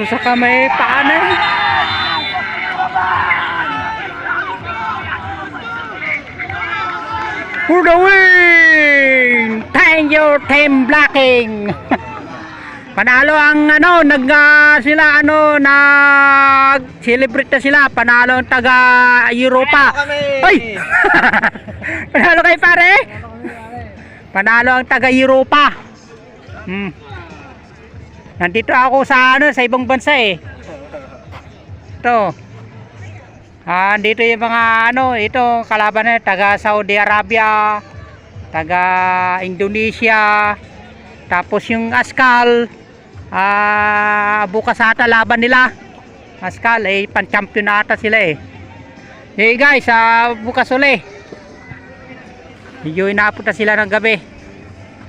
Ito sa kamay paanay. For the win! Thank you, Team Blacking. Panalo ang nag-celebrate na sila. Panalo ang taga Europa. Ay! Panalo kay pare? Panalo ang taga Europa. Nandito ako sa ibang bansa eh. Ito. Dito yung mga ito kalaban na taga Saudi Arabia, taga Indonesia. Tapos yung Askal, bukas ata laban nila. Askal pan-champion ata sila eh. Hey guys, bukas uli. Medyo inapunta sila ng gabi.